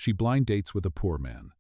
she blind dates with a poor man,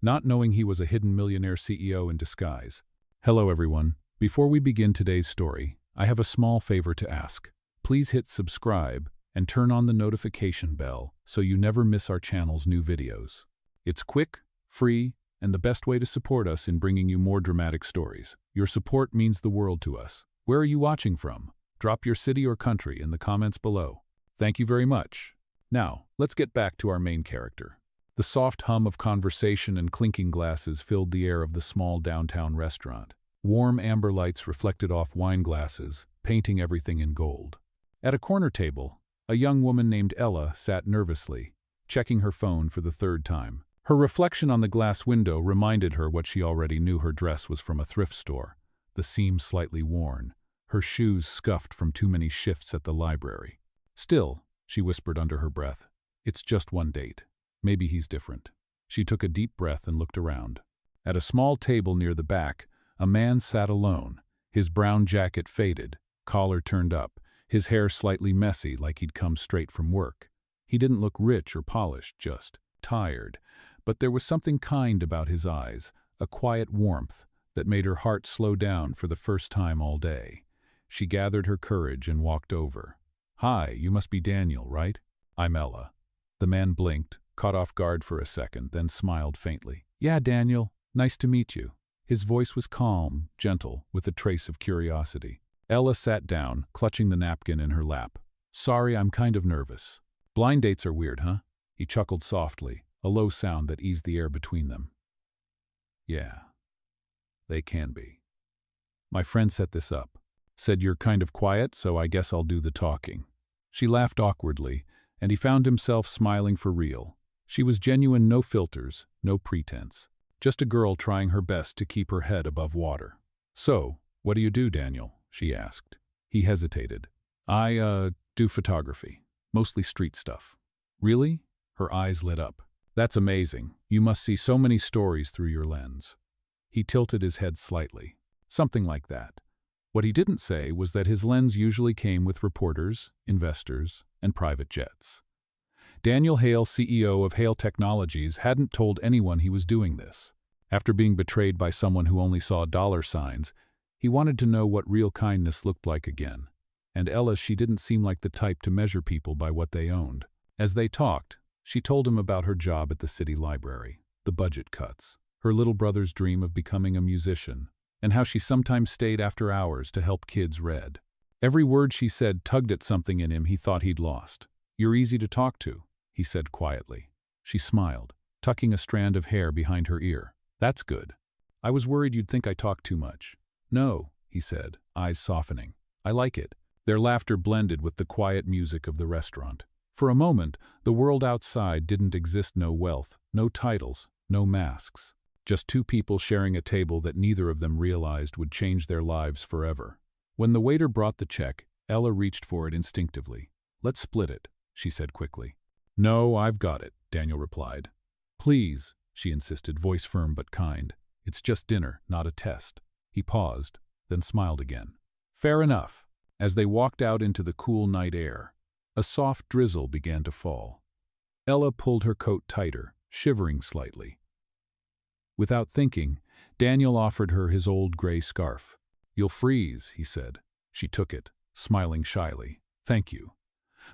not knowing he was a hidden millionaire CEO in disguise. Hello everyone. Before we begin today's story, I have a small favor to ask. Please hit subscribe and turn on the notification bell so you never miss our channel's new videos. It's quick, free, and the best way to support us in bringing you more dramatic stories. Your support means the world to us. Where are you watching from? Drop your city or country in the comments below. Thank you very much. Now, let's get back to our main character. The soft hum of conversation and clinking glasses filled the air of the small downtown restaurant. Warm amber lights reflected off wine glasses, painting everything in gold. At a corner table, a young woman named Ella sat nervously, checking her phone for the third time. Her reflection on the glass window reminded her what she already knew: her dress was from a thrift store, the seam slightly worn, her shoes scuffed from too many shifts at the library. Still, she whispered under her breath, it's just one date. Maybe he's different. She took a deep breath and looked around. At a small table near the back, a man sat alone, his brown jacket faded, collar turned up, his hair slightly messy like he'd come straight from work. He didn't look rich or polished, just tired, but there was something kind about his eyes, a quiet warmth that made her heart slow down for the first time all day. She gathered her courage and walked over. Hi, you must be Daniel, right? I'm Ella. The man blinked, caught off guard for a second, then smiled faintly. Yeah, Daniel, nice to meet you. His voice was calm, gentle, with a trace of curiosity. Ella sat down, clutching the napkin in her lap. Sorry, I'm kind of nervous. Blind dates are weird, huh? He chuckled softly, a low sound that eased the air between them. Yeah, they can be. My friend set this up. Said you're kind of quiet, so I guess I'll do the talking. She laughed awkwardly, and he found himself smiling for real. She was genuine, no filters, no pretense. Just a girl trying her best to keep her head above water. So, what do you do, Daniel? She asked. He hesitated. I, do photography. Mostly street stuff. Really? Her eyes lit up. That's amazing. You must see so many stories through your lens. He tilted his head slightly. Something like that. What he didn't say was that his lens usually came with reporters, investors, and private jets. Daniel Hale, CEO of Hale Technologies, hadn't told anyone he was doing this. After being betrayed by someone who only saw dollar signs, he wanted to know what real kindness looked like again. And Ella, she didn't seem like the type to measure people by what they owned. As they talked, she told him about her job at the city library, the budget cuts, her little brother's dream of becoming a musician, and how she sometimes stayed after hours to help kids read. Every word she said tugged at something in him he thought he'd lost. You're easy to talk to, he said quietly. She smiled, tucking a strand of hair behind her ear. That's good. I was worried you'd think I talked too much. No, he said, eyes softening. I like it. Their laughter blended with the quiet music of the restaurant. For a moment, the world outside didn't exist. No wealth, no titles, no masks. Just two people sharing a table that neither of them realized would change their lives forever. When the waiter brought the check, Ella reached for it instinctively. Let's split it, she said quickly. No, I've got it, Daniel replied. Please, she insisted, voice firm but kind. It's just dinner, not a test. He paused, then smiled again. Fair enough. As they walked out into the cool night air, a soft drizzle began to fall. Ella pulled her coat tighter, shivering slightly. Without thinking, Daniel offered her his old gray scarf. You'll freeze, he said. She took it, smiling shyly. Thank you.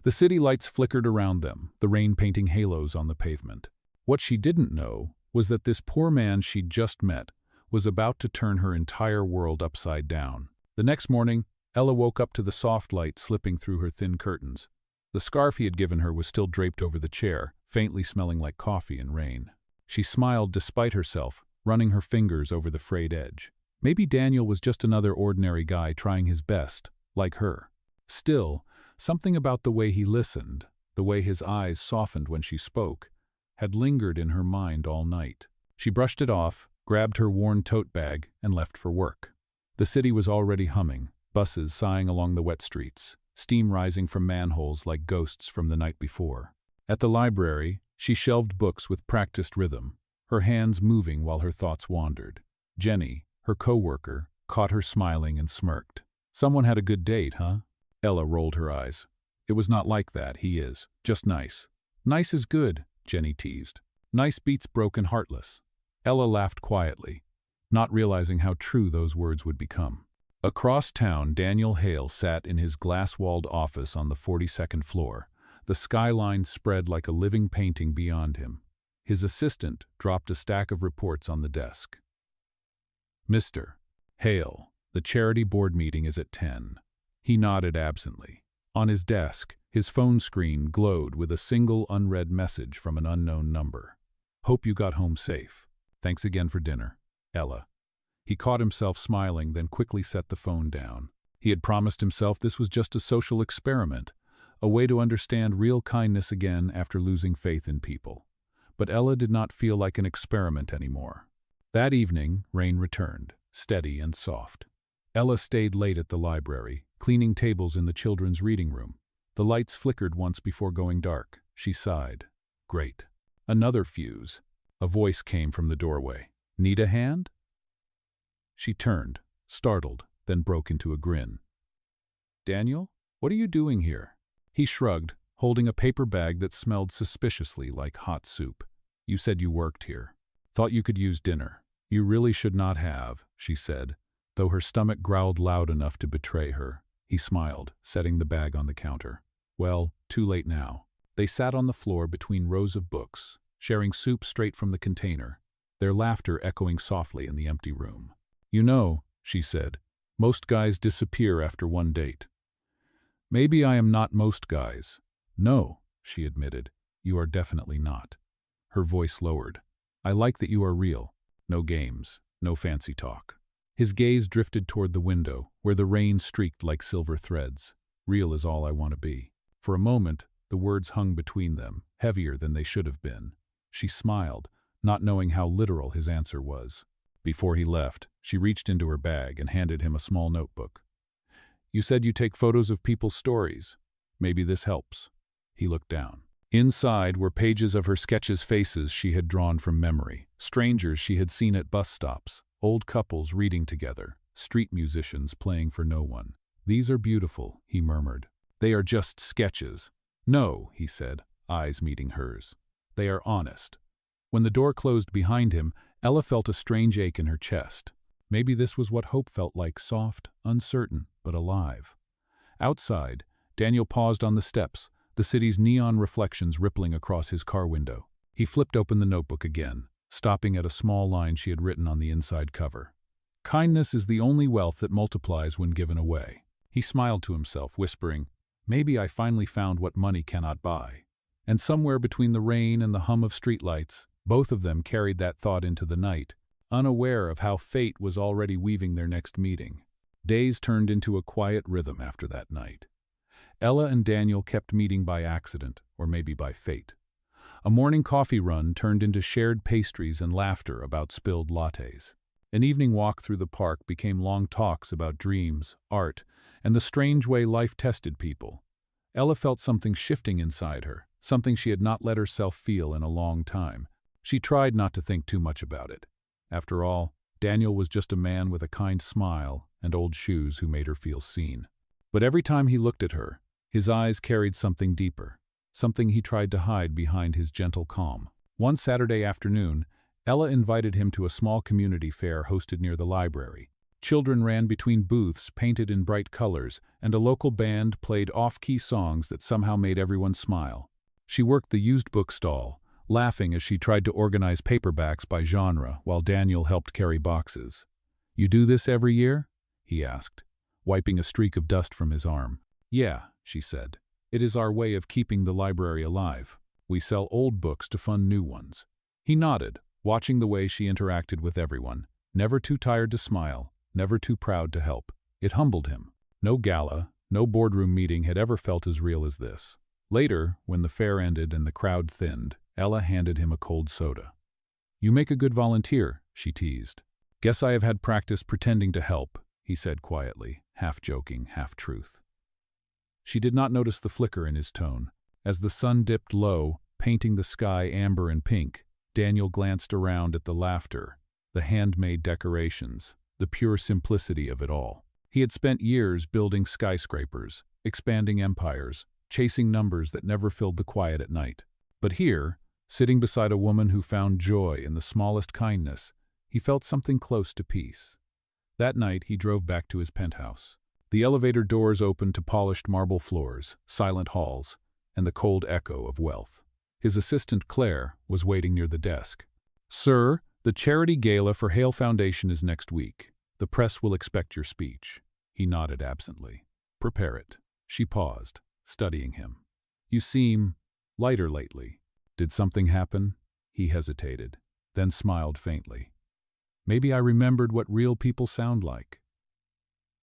The city lights flickered around them, the rain painting halos on the pavement. What she didn't know was that this poor man she'd just met was about to turn her entire world upside down. The next morning, Ella woke up to the soft light slipping through her thin curtains. The scarf he had given her was still draped over the chair, faintly smelling like coffee and rain. She smiled despite herself, running her fingers over the frayed edge. Maybe Daniel was just another ordinary guy trying his best, like her. Still, something about the way he listened, the way his eyes softened when she spoke, had lingered in her mind all night. She brushed it off, grabbed her worn tote bag, and left for work. The city was already humming, buses sighing along the wet streets, steam rising from manholes like ghosts from the night before. At the library, she shelved books with practiced rhythm, her hands moving while her thoughts wandered. Jenny, her co-worker, caught her smiling and smirked. Someone had a good date, huh? Ella rolled her eyes. It was not like that, he is. Just nice. Nice is good, Jenny teased. Nice beats broken heartless. Ella laughed quietly, not realizing how true those words would become. Across town, Daniel Hale sat in his glass-walled office on the 42nd floor. The skyline spread like a living painting beyond him. His assistant dropped a stack of reports on the desk. "Mr. Hale, the charity board meeting is at 10. He nodded absently. On his desk, his phone screen glowed with a single unread message from an unknown number. "Hope you got home safe. Thanks again for dinner. Ella." He caught himself smiling, then quickly set the phone down. He had promised himself this was just a social experiment, a way to understand real kindness again after losing faith in people. But Ella did not feel like an experiment anymore. That evening, rain returned, steady and soft. Ella stayed late at the library, cleaning tables in the children's reading room. The lights flickered once before going dark. She sighed. Great. Another fuse. A voice came from the doorway. "Need a hand?" She turned, startled, then broke into a grin. "Daniel, what are you doing here?" He shrugged, holding a paper bag that smelled suspiciously like hot soup. "You said you worked here. Thought you could use dinner." "You really should not have," she said, though her stomach growled loud enough to betray her. He smiled, setting the bag on the counter. "Well, too late now." They sat on the floor between rows of books, sharing soup straight from the container, their laughter echoing softly in the empty room. "You know," she said, "most guys disappear after one date." "Maybe I am not most guys." "No," she admitted, "you are definitely not." Her voice lowered. "I like that you are real. No games, no fancy talk." His gaze drifted toward the window, where the rain streaked like silver threads. "Real is all I want to be." For a moment, the words hung between them, heavier than they should have been. She smiled, not knowing how literal his answer was. Before he left, she reached into her bag and handed him a small notebook. "You said you take photos of people's stories. Maybe this helps." He looked down. Inside were pages of her sketches, faces she had drawn from memory, strangers she had seen at bus stops, old couples reading together, street musicians playing for no one. "These are beautiful," he murmured. "They are just sketches." "No," he said, eyes meeting hers. "They are honest." When the door closed behind him, Ella felt a strange ache in her chest. Maybe this was what hope felt like, soft, uncertain, but alive. Outside, Daniel paused on the steps, the city's neon reflections rippling across his car window. He flipped open the notebook again, stopping at a small line she had written on the inside cover. "Kindness is the only wealth that multiplies when given away." He smiled to himself, whispering, "Maybe I finally found what money cannot buy." And somewhere between the rain and the hum of streetlights, both of them carried that thought into the night, unaware of how fate was already weaving their next meeting. Days turned into a quiet rhythm after that night. Ella and Daniel kept meeting by accident, or maybe by fate. A morning coffee run turned into shared pastries and laughter about spilled lattes. An evening walk through the park became long talks about dreams, art, and the strange way life tested people. Ella felt something shifting inside her, something she had not let herself feel in a long time. She tried not to think too much about it. After all, Daniel was just a man with a kind smile and old shoes who made her feel seen. But every time he looked at her, his eyes carried something deeper, something he tried to hide behind his gentle calm. One Saturday afternoon, Ella invited him to a small community fair hosted near the library. Children ran between booths painted in bright colors, and a local band played off-key songs that somehow made everyone smile. She worked the used book stall, laughing as she tried to organize paperbacks by genre while Daniel helped carry boxes. "You do this every year?" he asked, wiping a streak of dust from his arm. "Yeah," she said. "It is our way of keeping the library alive. We sell old books to fund new ones." He nodded, watching the way she interacted with everyone, never too tired to smile, never too proud to help. It humbled him. No gala, no boardroom meeting had ever felt as real as this. Later, when the fair ended and the crowd thinned, Ella handed him a cold soda. "You make a good volunteer," she teased. "Guess I have had practice pretending to help," he said quietly, half joking, half truth. She did not notice the flicker in his tone. As the sun dipped low, painting the sky amber and pink, Daniel glanced around at the laughter, the handmade decorations, the pure simplicity of it all. He had spent years building skyscrapers, expanding empires, chasing numbers that never filled the quiet at night. But here, Sitting beside a woman who found joy in the smallest kindness, he felt something close to peace. That night, he drove back to his penthouse. The elevator doors opened to polished marble floors, silent halls, and the cold echo of wealth. His assistant, Claire, was waiting near the desk. "Sir, the charity gala for Hale Foundation is next week. The press will expect your speech." He nodded absently. "Prepare it." She paused, studying him. "You seem lighter lately. Did something happen?" He hesitated, then smiled faintly. "Maybe I remembered what real people sound like."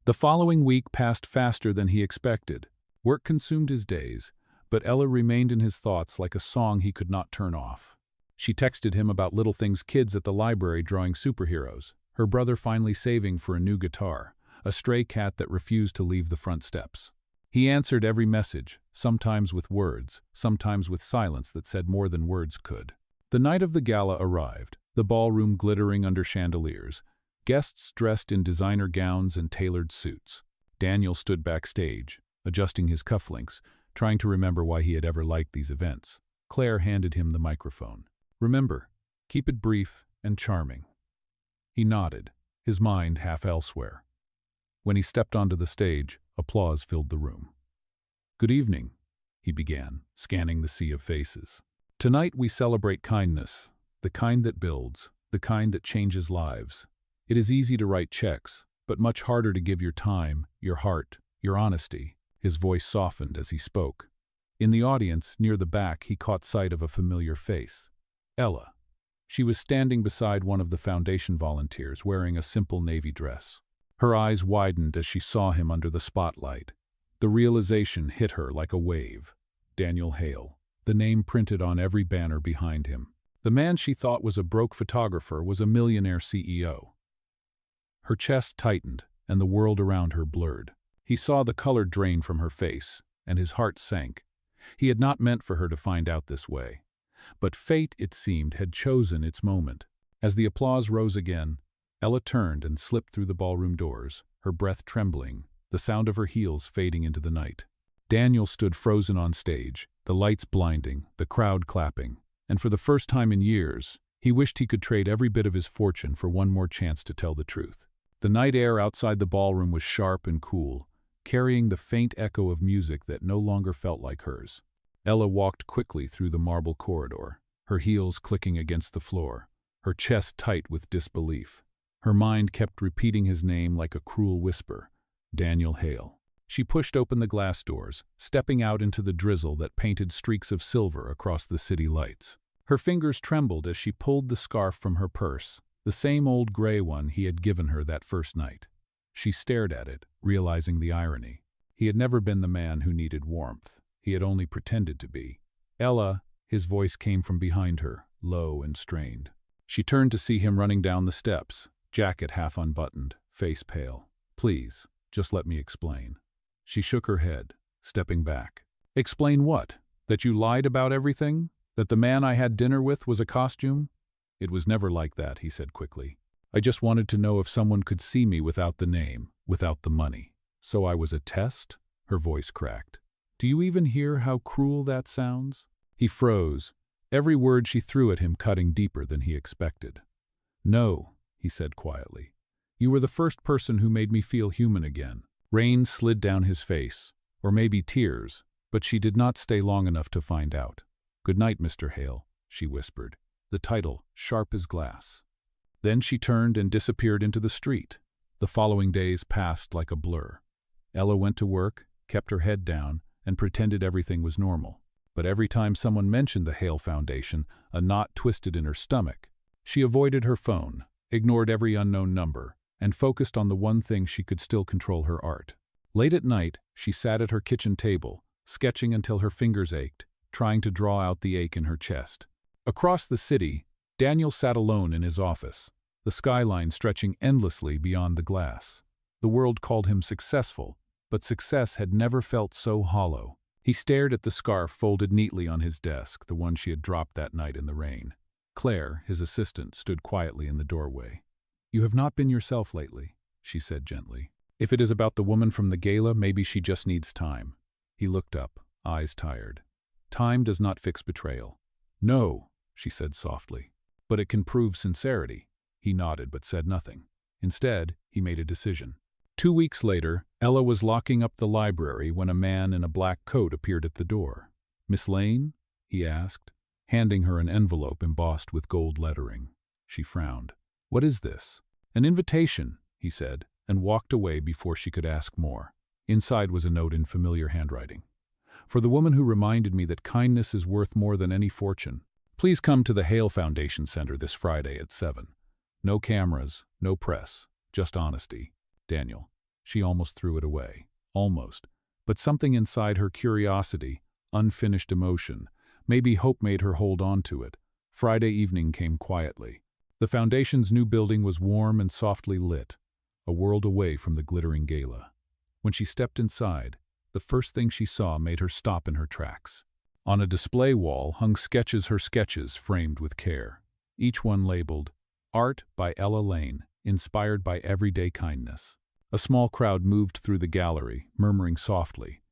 The following week passed faster than he expected. Work consumed his days, but Ella remained in his thoughts like a song he could not turn off. She texted him about little things: kids at the library drawing superheroes, her brother finally saving for a new guitar, a stray cat that refused to leave the front steps. He answered every message, sometimes with words, sometimes with silence that said more than words could. The night of the gala arrived, the ballroom glittering under chandeliers, guests dressed in designer gowns and tailored suits. Daniel stood backstage, adjusting his cufflinks, trying to remember why he had ever liked these events. Claire handed him the microphone. "Remember, keep it brief and charming." He nodded, his mind half elsewhere. When he stepped onto the stage, applause filled the room. "Good evening," he began, scanning the sea of faces. "Tonight we celebrate kindness, the kind that builds, the kind that changes lives. It is easy to write checks, but much harder to give your time, your heart, your honesty." His voice softened as he spoke. In the audience, near the back, he caught sight of a familiar face. Ella. She was standing beside one of the foundation volunteers, wearing a simple navy dress. Her eyes widened as she saw him under the spotlight. The realization hit her like a wave. Daniel Hale, the name printed on every banner behind him. The man she thought was a broke photographer was a millionaire CEO. Her chest tightened, and the world around her blurred. He saw the color drain from her face, and his heart sank. He had not meant for her to find out this way. But fate, it seemed, had chosen its moment. As the applause rose again, Ella turned and slipped through the ballroom doors, her breath trembling, the sound of her heels fading into the night. Daniel stood frozen on stage, the lights blinding, the crowd clapping, and for the first time in years, he wished he could trade every bit of his fortune for one more chance to tell the truth. The night air outside the ballroom was sharp and cool, carrying the faint echo of music that no longer felt like hers. Ella walked quickly through the marble corridor, her heels clicking against the floor, her chest tight with disbelief. Her mind kept repeating his name like a cruel whisper, Daniel Hale. She pushed open the glass doors, stepping out into the drizzle that painted streaks of silver across the city lights. Her fingers trembled as she pulled the scarf from her purse, the same old gray one he had given her that first night. She stared at it, realizing the irony. He had never been the man who needed warmth. He had only pretended to be. "Ella," his voice came from behind her, low and strained. She turned to see him running down the steps, jacket half unbuttoned, face pale. "Please, just let me explain." She shook her head, stepping back. "Explain what? That you lied about everything? That the man I had dinner with was a costume?" "It was never like that," he said quickly. "I just wanted to know if someone could see me without the name, without the money. So I was a test?" Her voice cracked. "Do you even hear how cruel that sounds?" He froze, every word she threw at him cutting deeper than he expected. "No," he said quietly. "You were the first person who made me feel human again." Rain slid down his face, or maybe tears, but she did not stay long enough to find out. "Good night, Mr. Hale," she whispered, the title sharp as glass. Then she turned and disappeared into the street. The following days passed like a blur. Ella went to work, kept her head down, and pretended everything was normal. But every time someone mentioned the Hale Foundation, a knot twisted in her stomach. She avoided her phone, ignored every unknown number, and focused on the one thing she could still control: her art. Late at night, she sat at her kitchen table, sketching until her fingers ached, trying to draw out the ache in her chest. Across the city, Daniel sat alone in his office, the skyline stretching endlessly beyond the glass. The world called him successful, but success had never felt so hollow. He stared at the scarf folded neatly on his desk, the one she had dropped that night in the rain. Claire, his assistant, stood quietly in the doorway. "You have not been yourself lately," she said gently. "If it is about the woman from the gala, maybe she just needs time." He looked up, eyes tired. "Time does not fix betrayal." "No," she said softly. But it can prove sincerity. He nodded but said nothing. Instead, he made a decision. 2 weeks later, Ella was locking up the library when a man in a black coat appeared at the door. "Miss Lane?" he asked, handing her an envelope embossed with gold lettering. She frowned. "What is this?" "An invitation," he said, and walked away before she could ask more. Inside was a note in familiar handwriting. "For the woman who reminded me that kindness is worth more than any fortune. Please come to the Hale Foundation Center this Friday at 7. No cameras, no press, just honesty. Daniel." She almost threw it away. Almost. But something inside her, curiosity, unfinished emotion, maybe hope, made her hold on to it. Friday evening came quietly. The foundation's new building was warm and softly lit, a world away from the glittering gala. When she stepped inside, the first thing she saw made her stop in her tracks. On a display wall hung her sketches framed with care, each one labeled, "Art by Ella Lane, inspired by everyday kindness." A small crowd moved through the gallery, murmuring softly.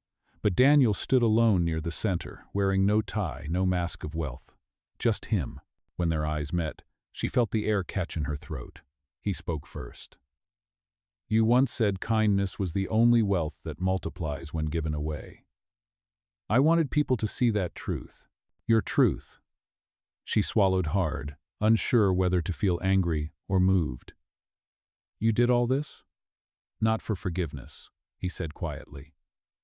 But Daniel stood alone near the center, wearing no tie, no mask of wealth. Just him. When their eyes met, she felt the air catch in her throat. He spoke first. "You once said kindness was the only wealth that multiplies when given away. I wanted people to see that truth. Your truth." She swallowed hard, unsure whether to feel angry or moved. "You did all this?" "Not for forgiveness," he said quietly.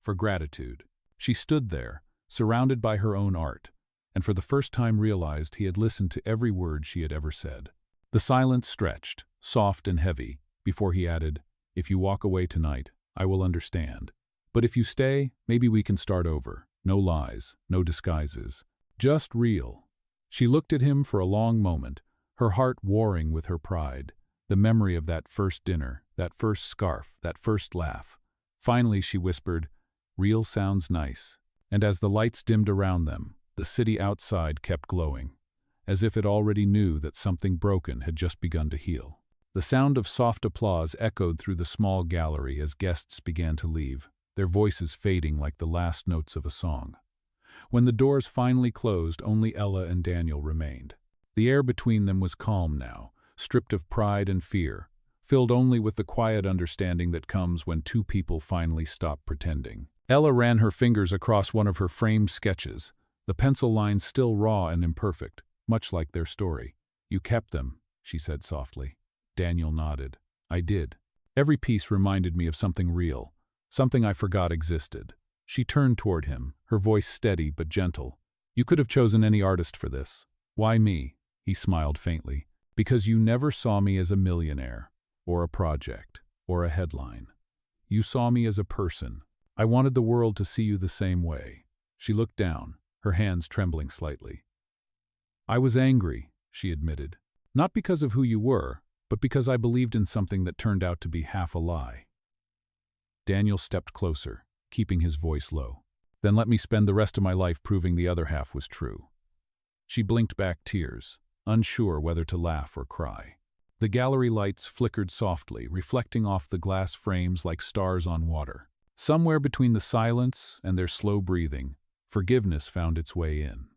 "For gratitude." She stood there, surrounded by her own art, and for the first time realized he had listened to every word she had ever said. The silence stretched, soft and heavy, before he added, "If you walk away tonight, I will understand. But if you stay, maybe we can start over. No lies, no disguises. Just real." She looked at him for a long moment, her heart warring with her pride. The memory of that first dinner, that first scarf, that first laugh. Finally she whispered, "Real sounds nice." And as the lights dimmed around them, the city outside kept glowing, as if it already knew that something broken had just begun to heal. The sound of soft applause echoed through the small gallery as guests began to leave, their voices fading like the last notes of a song. When the doors finally closed, only Ella and Daniel remained. The air between them was calm now, stripped of pride and fear, filled only with the quiet understanding that comes when two people finally stop pretending. Ella ran her fingers across one of her framed sketches, the pencil lines still raw and imperfect, much like their story. "You kept them," she said softly. Daniel nodded. "I did. Every piece reminded me of something real, something I forgot existed." She turned toward him, her voice steady but gentle. "You could have chosen any artist for this. Why me?" He smiled faintly. "Because you never saw me as a millionaire, or a project, or a headline. You saw me as a person. I wanted the world to see you the same way." She looked down, her hands trembling slightly. "I was angry," she admitted. "Not because of who you were, but because I believed in something that turned out to be half a lie." Daniel stepped closer, keeping his voice low. "Then let me spend the rest of my life proving the other half was true." She blinked back tears, unsure whether to laugh or cry. The gallery lights flickered softly, reflecting off the glass frames like stars on water. Somewhere between the silence and their slow breathing, forgiveness found its way in.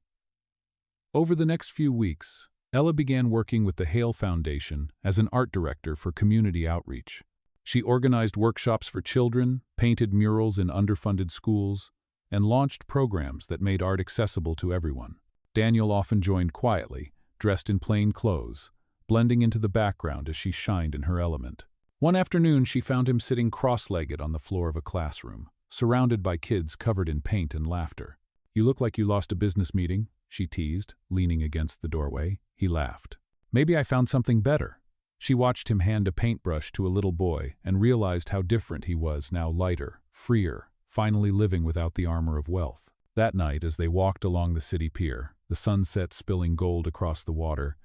Over the next few weeks, Ella began working with the Hale Foundation as an art director for community outreach. She organized workshops for children, painted murals in underfunded schools, and launched programs that made art accessible to everyone. Daniel often joined quietly, dressed in plain clothes, blending into the background as she shined in her element. One afternoon, she found him sitting cross-legged on the floor of a classroom, surrounded by kids covered in paint and laughter. "You look like you lost a business meeting," she teased, leaning against the doorway. He laughed. "Maybe I found something better." She watched him hand a paintbrush to a little boy and realized how different he was now, lighter, freer, finally living without the armor of wealth. That night, as they walked along the city pier, the sunset spilling gold across the water,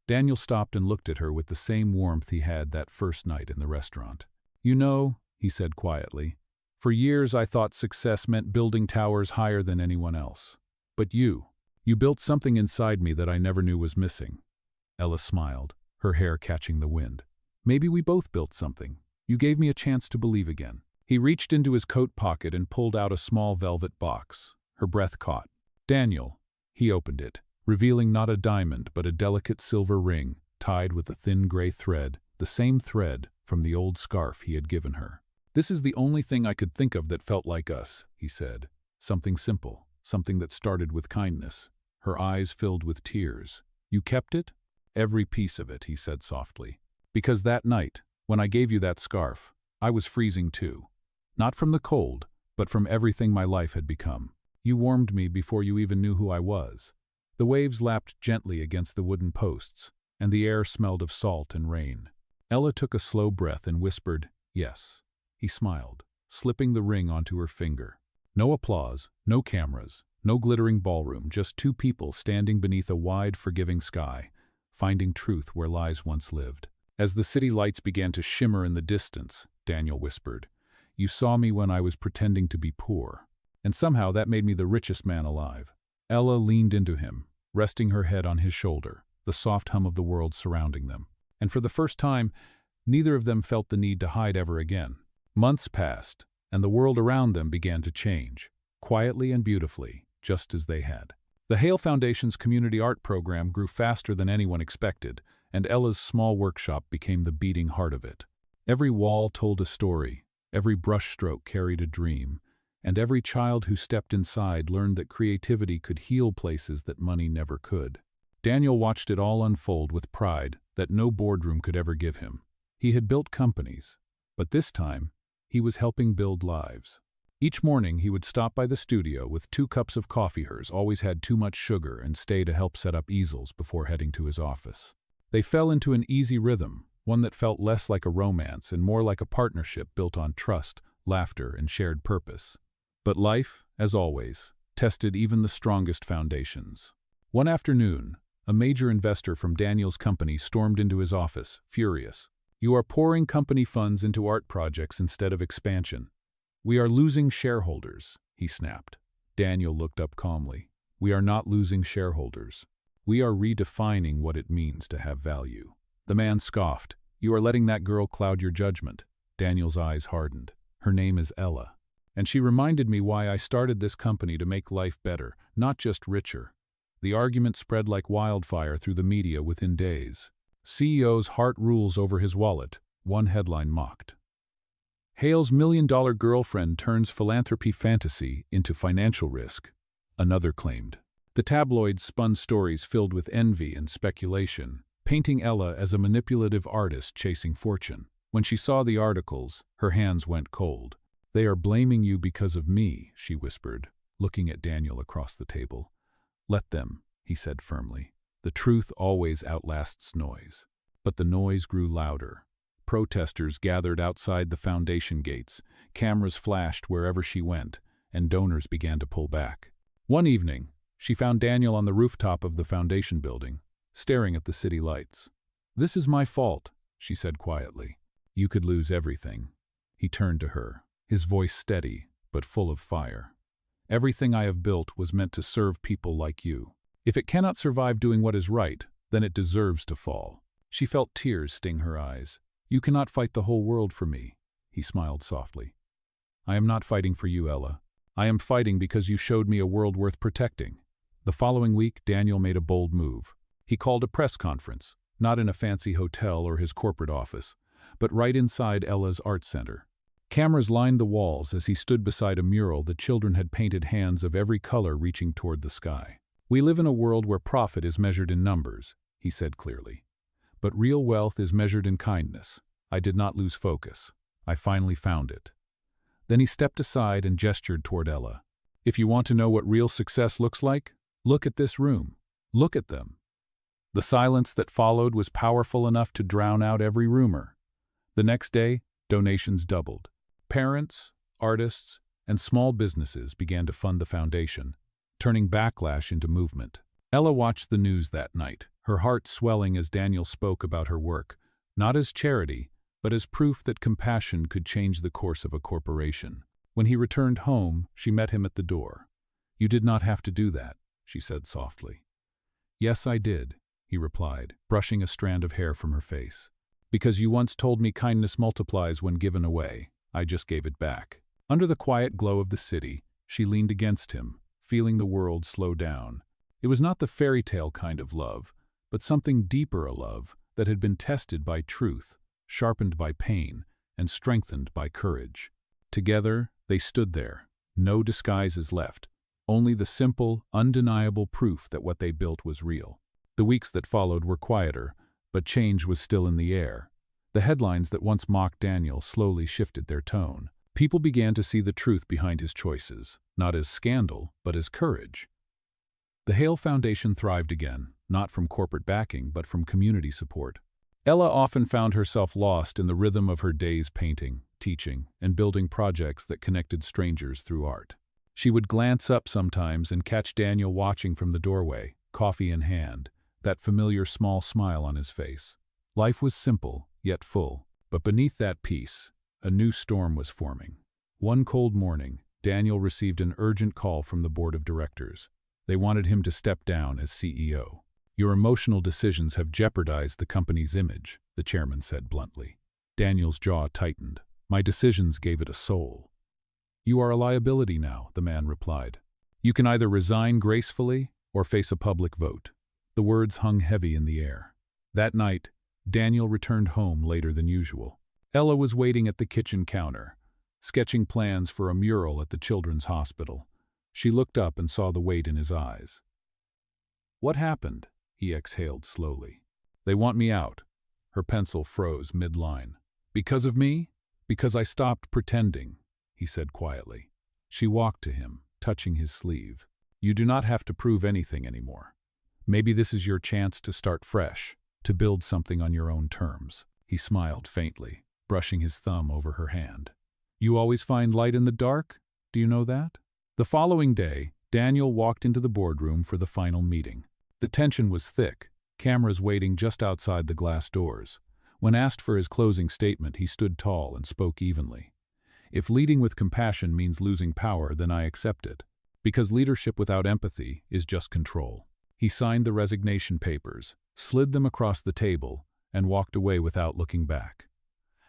Daniel stopped and looked at her with the same warmth he had that first night in the restaurant. "You know," he said quietly, "for years I thought success meant building towers higher than anyone else. But you built something inside me that I never knew was missing." Ella smiled, her hair catching the wind. "Maybe we both built something. You gave me a chance to believe again." He reached into his coat pocket and pulled out a small velvet box. Her breath caught. "Daniel." He opened it, revealing not a diamond but a delicate silver ring tied with a thin gray thread, the same thread from the old scarf he had given her. "This is the only thing I could think of that felt like us," he said. "Something simple, something that started with kindness." Her eyes filled with tears. "You kept it?" "Every piece of it," he said softly. "Because that night, when I gave you that scarf, I was freezing too. Not from the cold, but from everything my life had become. You warmed me before you even knew who I was." The waves lapped gently against the wooden posts, and the air smelled of salt and rain. Ella took a slow breath and whispered, "Yes." He smiled, slipping the ring onto her finger. No applause, no cameras, no glittering ballroom, just two people standing beneath a wide, forgiving sky, finding truth where lies once lived. "As the city lights began to shimmer in the distance," Daniel whispered, "you saw me when I was pretending to be poor. And somehow that made me the richest man alive." Ella leaned into him, resting her head on his shoulder, the soft hum of the world surrounding them. And for the first time, neither of them felt the need to hide ever again. Months passed, and the world around them began to change, quietly and beautifully, just as they had. The Hale Foundation's community art program grew faster than anyone expected, and Ella's small workshop became the beating heart of it. Every wall told a story, every brushstroke carried a dream, and every child who stepped inside learned that creativity could heal places that money never could. Daniel watched it all unfold with pride that no boardroom could ever give him. He had built companies, but this time, he was helping build lives. Each morning he would stop by the studio with 2 cups of coffee. Hers always had too much sugar, and stay to help set up easels before heading to his office. They fell into an easy rhythm, one that felt less like a romance and more like a partnership built on trust, laughter, and shared purpose. But life, as always, tested even the strongest foundations. One afternoon, a major investor from Daniel's company stormed into his office, furious. "You are pouring company funds into art projects instead of expansion. We are losing shareholders," he snapped. Daniel looked up calmly. "We are not losing shareholders. We are redefining what it means to have value." The man scoffed. "You are letting that girl cloud your judgment." Daniel's eyes hardened. "Her name is Ella. And she reminded me why I started this company, to make life better, not just richer." The argument spread like wildfire through the media within days. "CEO's heart rules over his wallet," one headline mocked. "Hale's $1 million girlfriend turns philanthropy fantasy into financial risk," another claimed. The tabloids spun stories filled with envy and speculation, painting Ella as a manipulative artist chasing fortune. When she saw the articles, her hands went cold. "They are blaming you because of me," she whispered, looking at Daniel across the table. "Let them," he said firmly. "The truth always outlasts noise." But the noise grew louder. Protesters gathered outside the foundation gates, cameras flashed wherever she went, and donors began to pull back. One evening, she found Daniel on the rooftop of the foundation building, staring at the city lights. "This is my fault," she said quietly. "You could lose everything." He turned to her, his voice steady, but full of fire. "Everything I have built was meant to serve people like you. If it cannot survive doing what is right, then it deserves to fall." She felt tears sting her eyes. "You cannot fight the whole world for me," he smiled softly. "I am not fighting for you, Ella. I am fighting because you showed me a world worth protecting." The following week, Daniel made a bold move. He called a press conference, not in a fancy hotel or his corporate office, but right inside Ella's art center. Cameras lined the walls as he stood beside a mural the children had painted, hands of every color reaching toward the sky. "We live in a world where profit is measured in numbers," he said clearly. "But real wealth is measured in kindness. I did not lose focus. I finally found it." Then he stepped aside and gestured toward Ella. "If you want to know what real success looks like, look at this room. Look at them." The silence that followed was powerful enough to drown out every rumor. The next day, donations doubled. Parents, artists, and small businesses began to fund the foundation, turning backlash into movement. Ella watched the news that night, her heart swelling as Daniel spoke about her work, not as charity, but as proof that compassion could change the course of a corporation. When he returned home, she met him at the door. "You did not have to do that," she said softly. "Yes, I did," he replied, brushing a strand of hair from her face. "Because you once told me kindness multiplies when given away. I just gave it back." Under the quiet glow of the city, she leaned against him, feeling the world slow down. It was not the fairy tale kind of love, but something deeper, a love that had been tested by truth, sharpened by pain, and strengthened by courage. Together, they stood there, no disguises left, only the simple, undeniable proof that what they built was real. The weeks that followed were quieter, but change was still in the air. The headlines that once mocked Daniel slowly shifted their tone. People began to see the truth behind his choices, not as scandal, but as courage. The Hale Foundation thrived again, not from corporate backing, but from community support. Ella often found herself lost in the rhythm of her days painting, teaching, and building projects that connected strangers through art. She would glance up sometimes and catch Daniel watching from the doorway, coffee in hand, that familiar small smile on his face. Life was simple, yet full, but beneath that peace, a new storm was forming. One cold morning, Daniel received an urgent call from the board of directors. They wanted him to step down as CEO. "Your emotional decisions have jeopardized the company's image," the chairman said bluntly. Daniel's jaw tightened. "My decisions gave it a soul." "You are a liability now," the man replied. "You can either resign gracefully or face a public vote." The words hung heavy in the air. That night, Daniel returned home later than usual. Ella was waiting at the kitchen counter, sketching plans for a mural at the children's hospital. She looked up and saw the weight in his eyes. "What happened?" he exhaled slowly. "They want me out." Her pencil froze mid-line. "Because of me? Because I stopped pretending," he said quietly. She walked to him, touching his sleeve. "You do not have to prove anything anymore. Maybe this is your chance to start fresh, to build something on your own terms." He smiled faintly, brushing his thumb over her hand. "You always find light in the dark? Do you know that?" The following day, Daniel walked into the boardroom for the final meeting. The tension was thick, cameras waiting just outside the glass doors. When asked for his closing statement, he stood tall and spoke evenly. "If leading with compassion means losing power, then I accept it. Because leadership without empathy is just control." He signed the resignation papers, slid them across the table, and walked away without looking back.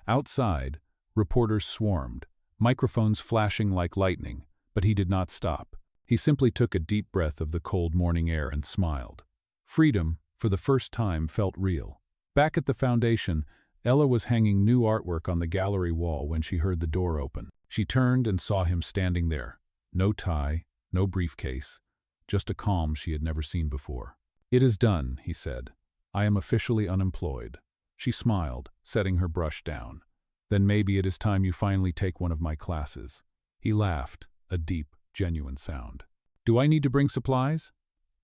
Outside, reporters swarmed, microphones flashing like lightning, but he did not stop. He simply took a deep breath of the cold morning air and smiled. Freedom, for the first time, felt real. Back at the foundation, Ella was hanging new artwork on the gallery wall when she heard the door open. She turned and saw him standing there. No tie, no briefcase, just a calm she had never seen before. "It is done," he said. "I am officially unemployed." She smiled, setting her brush down. "Then maybe it is time you finally take one of my classes." He laughed, a deep, genuine sound. "Do I need to bring supplies?"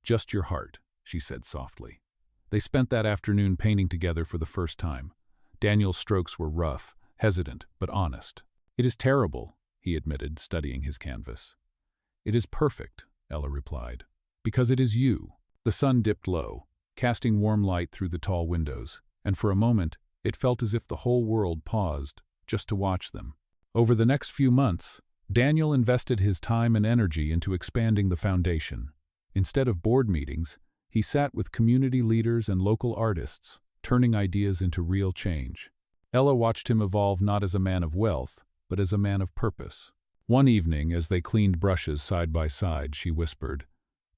"Just your heart," she said softly. They spent that afternoon painting together for the first time. Daniel's strokes were rough, hesitant, but honest. "It is terrible," he admitted, studying his canvas. "It is perfect," Ella replied. "Because it is you." The sun dipped low, casting warm light through the tall windows, and for a moment, it felt as if the whole world paused just to watch them. Over the next few months, Daniel invested his time and energy into expanding the foundation. Instead of board meetings, he sat with community leaders and local artists, turning ideas into real change. Ella watched him evolve not as a man of wealth, but as a man of purpose. One evening, as they cleaned brushes side by side, she whispered,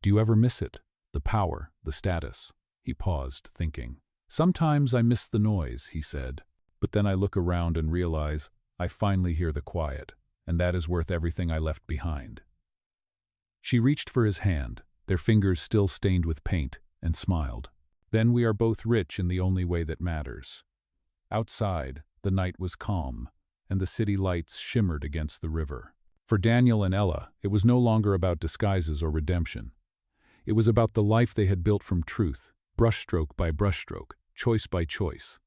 "Do you ever miss it? The power, the status?" He paused, thinking. "Sometimes I miss the noise," he said, "but then I look around and realize I finally hear the quiet, and that is worth everything I left behind." She reached for his hand, their fingers still stained with paint, and smiled. "Then we are both rich in the only way that matters." Outside, the night was calm, and the city lights shimmered against the river. For Daniel and Ella, it was no longer about disguises or redemption. It was about the life they had built from truth, brushstroke by brushstroke, choice by choice,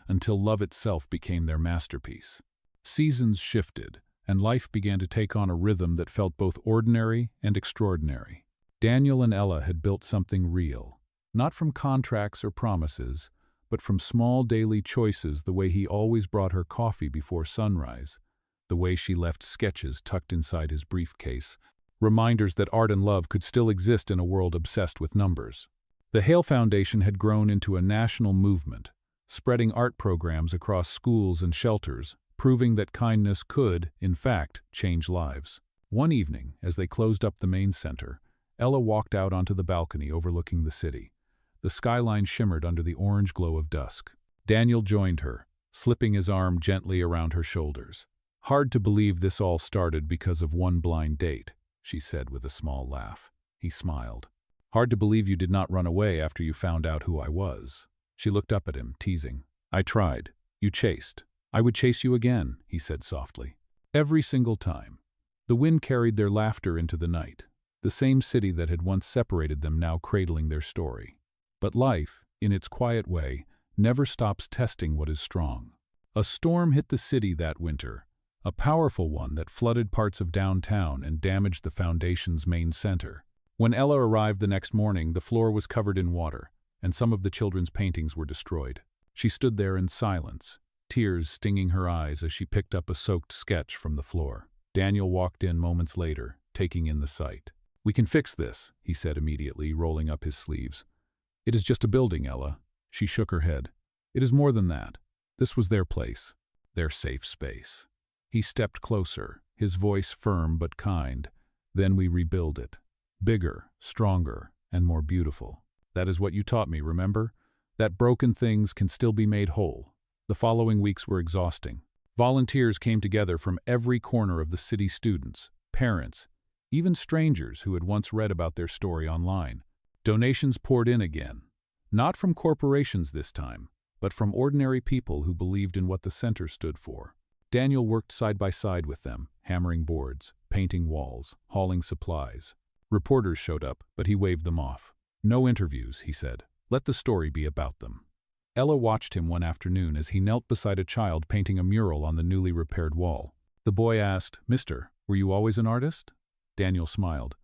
until love itself became their masterpiece. Seasons shifted, and life began to take on a rhythm that felt both ordinary and extraordinary. Daniel and Ella had built something real, not from contracts or promises, but from small daily choices, the way he always brought her coffee before sunrise, the way she left sketches tucked inside his briefcase, reminders that art and love could still exist in a world obsessed with numbers. The Hale Foundation had grown into a national movement, spreading art programs across schools and shelters, proving that kindness could, in fact, change lives. One evening, as they closed up the main center, Ella walked out onto the balcony overlooking the city. The skyline shimmered under the orange glow of dusk. Daniel joined her, slipping his arm gently around her shoulders. "Hard to believe this all started because of one blind date," she said with a small laugh. He smiled. "Hard to believe you did not run away after you found out who I was." She looked up at him, teasing. "I tried. You chased. I would chase you again," he said softly. Every single time. The wind carried their laughter into the night, the same city that had once separated them now cradling their story. But life, in its quiet way, never stops testing what is strong. A storm hit the city that winter, a powerful one that flooded parts of downtown and damaged the foundation's main center. When Ella arrived the next morning, the floor was covered in water, and some of the children's paintings were destroyed. She stood there in silence, tears stinging her eyes as she picked up a soaked sketch from the floor. Daniel walked in moments later, taking in the sight. "We can fix this," he said immediately, rolling up his sleeves. "It is just a building, Ella." She shook her head. "It is more than that. This was their place, their safe space." He stepped closer, his voice firm but kind. "Then we rebuild it. Bigger, stronger, and more beautiful. That is what you taught me, remember? That broken things can still be made whole." The following weeks were exhausting. Volunteers came together from every corner of the city, students, parents, even strangers who had once read about their story online. Donations poured in again. Not from corporations this time, but from ordinary people who believed in what the center stood for. Daniel worked side by side with them, hammering boards, painting walls, hauling supplies. Reporters showed up, but he waved them off. "No interviews," he said. "Let the story be about them." Ella watched him one afternoon as he knelt beside a child painting a mural on the newly repaired wall. The boy asked, "Mister, were you always an artist?" Daniel smiled.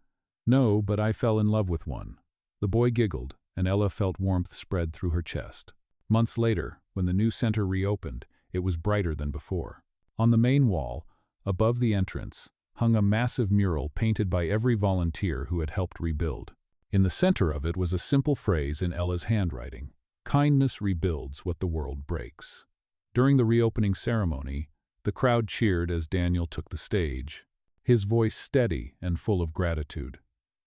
"No, but I fell in love with one." The boy giggled, and Ella felt warmth spread through her chest. Months later, when the new center reopened, it was brighter than before. On the main wall, above the entrance, hung a massive mural painted by every volunteer who had helped rebuild. In the center of it was a simple phrase in Ella's handwriting: "Kindness rebuilds what the world breaks." During the reopening ceremony, the crowd cheered as Daniel took the stage, his voice steady and full of gratitude.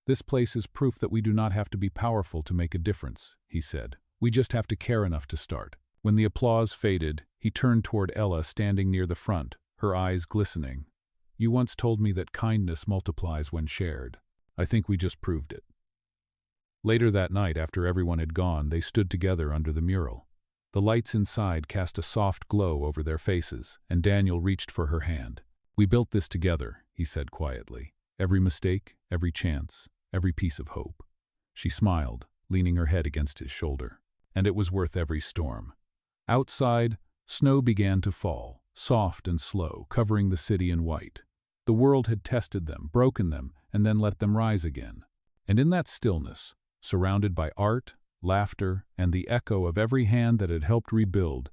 "This place is proof that we do not have to be powerful to make a difference," he said. "We just have to care enough to start." When the applause faded, he turned toward Ella standing near the front, her eyes glistening. "You once told me that kindness multiplies when shared. I think we just proved it." Later that night, after everyone had gone, they stood together under the mural. The lights inside cast a soft glow over their faces, and Daniel reached for her hand. "We built this together," he said quietly. "Every mistake, every chance, every piece of hope." She smiled, leaning her head against his shoulder. "And it was worth every storm." Outside, snow began to fall, soft and slow, covering the city in white. The world had tested them, broken them, and then let them rise again. And in that stillness, surrounded by art, laughter, and the echo of every hand that had helped rebuild,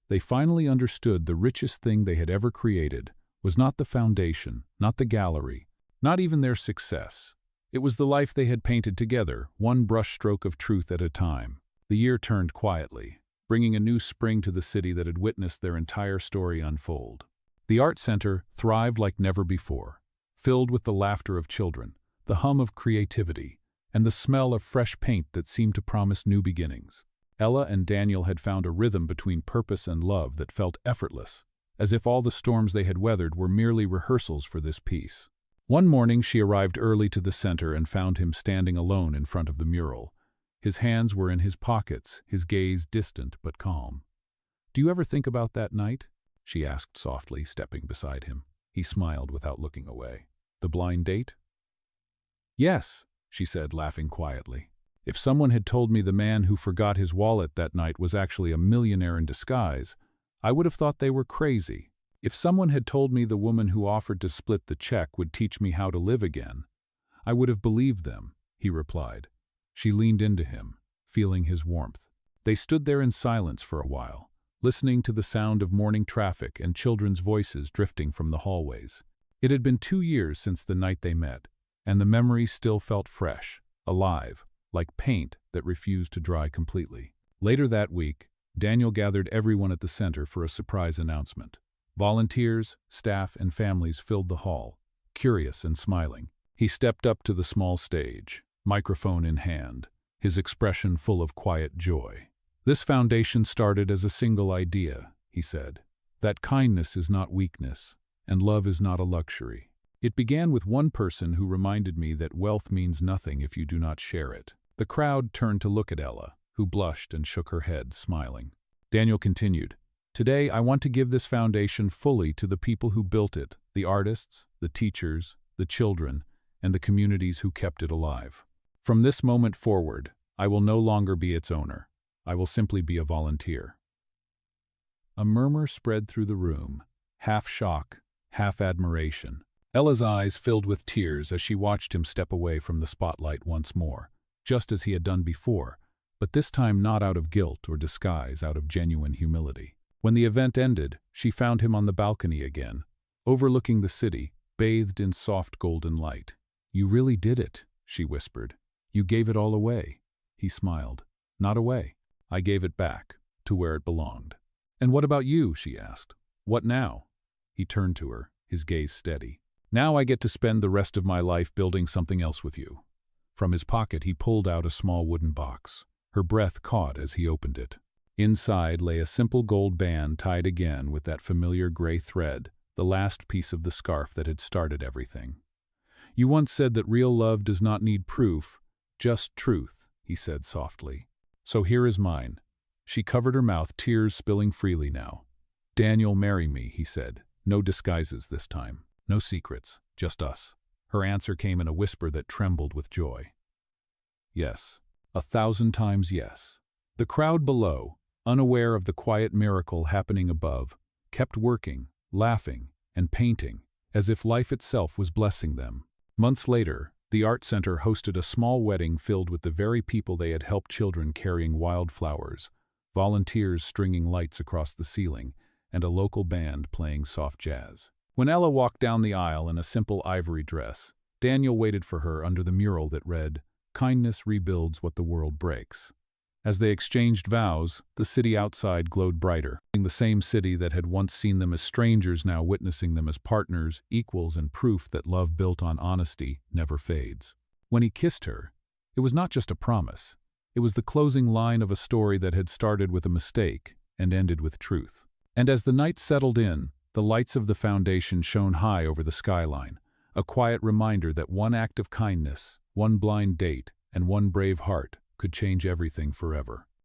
they finally understood the richest thing they had ever created was not the foundation, not the gallery, not even their success. It was the life they had painted together, one brushstroke of truth at a time. The year turned quietly, bringing a new spring to the city that had witnessed their entire story unfold. The art center thrived like never before, filled with the laughter of children, the hum of creativity, and the smell of fresh paint that seemed to promise new beginnings. Ella and Daniel had found a rhythm between purpose and love that felt effortless, as if all the storms they had weathered were merely rehearsals for this piece. One morning she arrived early to the center and found him standing alone in front of the mural. His hands were in his pockets, his gaze distant but calm. "Do you ever think about that night?" she asked softly, stepping beside him. He smiled without looking away. "The blind date?" "Yes," she said, laughing quietly. "If someone had told me the man who forgot his wallet that night was actually a millionaire in disguise, I would have thought they were crazy. If someone had told me the woman who offered to split the check would teach me how to live again, I would have believed them," he replied. She leaned into him, feeling his warmth. They stood there in silence for a while, listening to the sound of morning traffic and children's voices drifting from the hallways. It had been 2 years since the night they met, and the memory still felt fresh, alive, like paint that refused to dry completely. Later that week, Daniel gathered everyone at the center for a surprise announcement. Volunteers, staff, and families filled the hall, curious and smiling. He stepped up to the small stage, microphone in hand, his expression full of quiet joy. "This foundation started as a single idea," he said, "that kindness is not weakness, and love is not a luxury. It began with one person who reminded me that wealth means nothing if you do not share it." The crowd turned to look at Ella, who blushed and shook her head, smiling. Daniel continued, "Today I want to give this foundation fully to the people who built it, the artists, the teachers, the children, and the communities who kept it alive. From this moment forward, I will no longer be its owner. I will simply be a volunteer." A murmur spread through the room, half shock, half admiration. Ella's eyes filled with tears as she watched him step away from the spotlight once more, just as he had done before, but this time not out of guilt or disguise, out of genuine humility. When the event ended, she found him on the balcony again, overlooking the city, bathed in soft golden light. "You really did it," she whispered. "You gave it all away." He smiled. "Not away. I gave it back, to where it belonged." "And what about you?" she asked. "What now?" He turned to her, his gaze steady. "Now I get to spend the rest of my life building something else with you." From his pocket he pulled out a small wooden box. Her breath caught as he opened it. Inside lay a simple gold band tied again with that familiar gray thread, the last piece of the scarf that had started everything. "You once said that real love does not need proof, just truth," he said softly. "So here is mine." She covered her mouth, tears spilling freely now. "Daniel, marry me," he said. "No disguises this time. No secrets, just us." Her answer came in a whisper that trembled with joy. "Yes, 1,000 times yes." The crowd below, unaware of the quiet miracle happening above, kept working, laughing, and painting, as if life itself was blessing them. Months later, the art center hosted a small wedding filled with the very people they had helped, children carrying wildflowers, volunteers stringing lights across the ceiling, and a local band playing soft jazz. When Ella walked down the aisle in a simple ivory dress, Daniel waited for her under the mural that read, "Kindness rebuilds what the world breaks." As they exchanged vows, the city outside glowed brighter, the same city that had once seen them as strangers now witnessing them as partners, equals, and proof that love built on honesty never fades. When he kissed her, it was not just a promise. It was the closing line of a story that had started with a mistake and ended with truth. And as the night settled in, the lights of the foundation shone high over the skyline, a quiet reminder that one act of kindness, one blind date, and one brave heart could change everything forever.